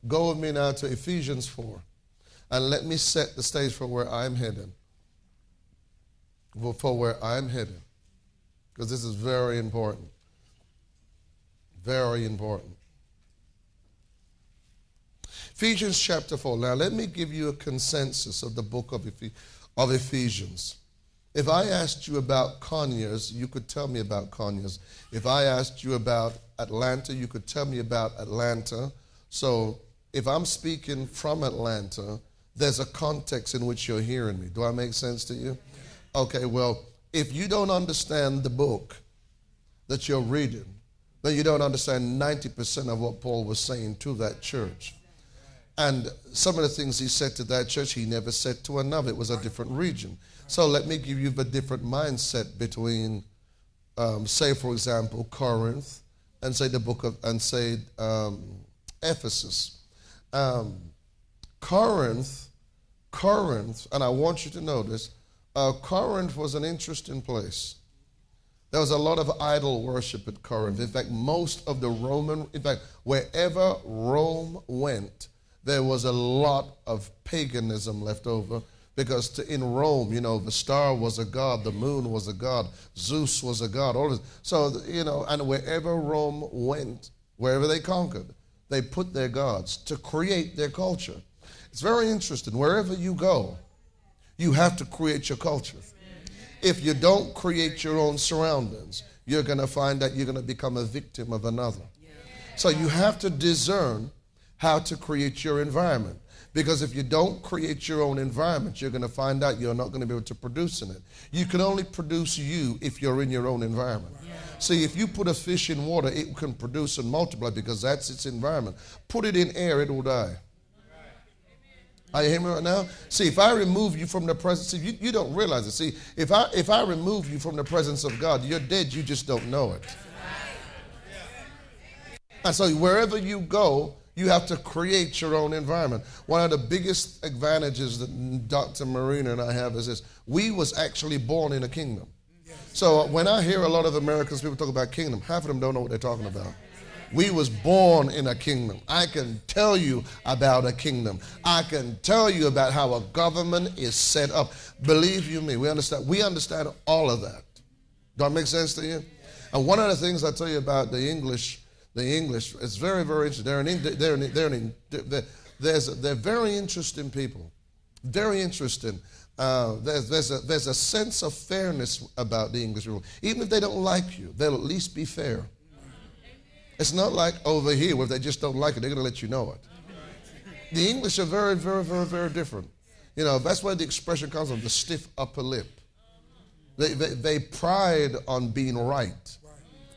Go with me now to Ephesians 4. And let me set the stage for where I'm headed. For where I'm headed. Because this is very important. Very important. Ephesians chapter 4. Now let me give you a consensus of the book of Ephesians. If I asked you about Conyers, you could tell me about Conyers. If I asked you about Atlanta, you could tell me about Atlanta. So if I'm speaking from Atlanta, there's a context in which you're hearing me. Do I make sense to you? Okay, well, if you don't understand the book that you're reading, then you don't understand 90% of what Paul was saying to that church. And some of the things he said to that church, he never said to another. It was a different region. So let me give you the different mindset between, say, for example, Corinth, and say the book of, and say Ephesus. Corinth, and I want you to notice, Corinth was an interesting place. There was a lot of idol worship at Corinth. In fact, most of the wherever Rome went, there was a lot of paganism left over. Because in Rome, the star was a god, the moon was a god, Zeus was a god, all this. So, and wherever Rome went, wherever they conquered, they put their gods to create their culture. It's very interesting. Wherever you go, you have to create your culture. If you don't create your own surroundings, you're going to find that you're going to become a victim of another. So you have to discern how to create your environment. Because if you don't create your own environment, you're going to find out you're not going to be able to produce in it. You can only produce you if you're in your own environment. See, if you put a fish in water, it can produce and multiply because that's its environment. Put it in air, it will die. Are you hearing me right now? See, if I remove you from the presence, see, you don't realize it. See, if I remove you from the presence of God, you're dead, you just don't know it. And so wherever you go, you have to create your own environment. One of the biggest advantages that Dr. Marina and I have is this. We was actually born in a kingdom. So when I hear a lot of Americans, people talk about kingdom, half of them don't know what they're talking about. We was born in a kingdom. I can tell you about a kingdom. I can tell you about how a government is set up. Believe you me, we understand all of that. Does that make sense to you? And one of the things I tell you about the English, it's very, very interesting. They're very interesting people. Very interesting. There's a sense of fairness about the English people. Even if they don't like you, they'll at least be fair. It's not like over here where they just don't like it, they're going to let you know it. The English are very, very, very, very different. That's where the expression comes from, the stiff upper lip. They pride on being right.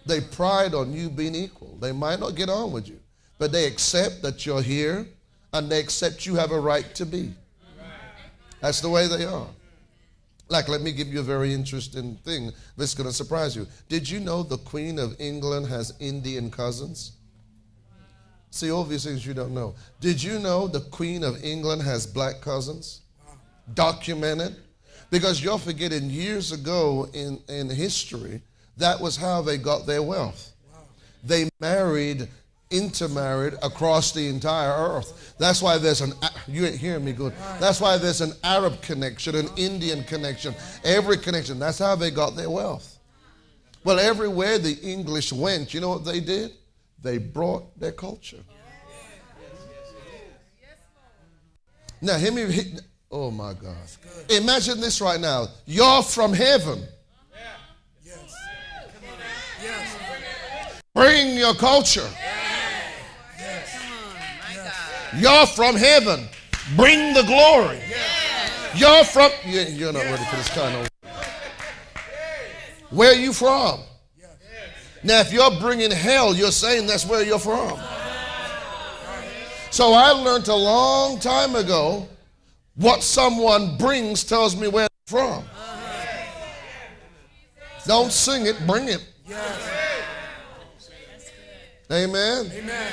They pride on you being equal. They might not get on with you, but they accept that you're here and they accept you have a right to be. That's the way they are. Like, let me give you a very interesting thing. This is going to surprise you. Did you know the Queen of England has Indian cousins? See, all these things you don't know. Did you know the Queen of England has black cousins? Documented. Because you're forgetting years ago in history, that was how they got their wealth. They intermarried across the entire earth. That's why you ain't hearing me good. That's why there's an Arab connection, an Indian connection, every connection. That's how they got their wealth. Well, everywhere the English went, you know what they did? They brought their culture. Now, hear me. Oh, my God. Imagine this right now. You're from heaven. Bring your culture. You're from heaven. Bring the glory. You're from... You're not ready for this kind of... Where are you from? Now, if you're bringing hell, you're saying that's where you're from. So I learned a long time ago, what someone brings tells me where they're from. Don't sing it, bring it. Amen. Amen.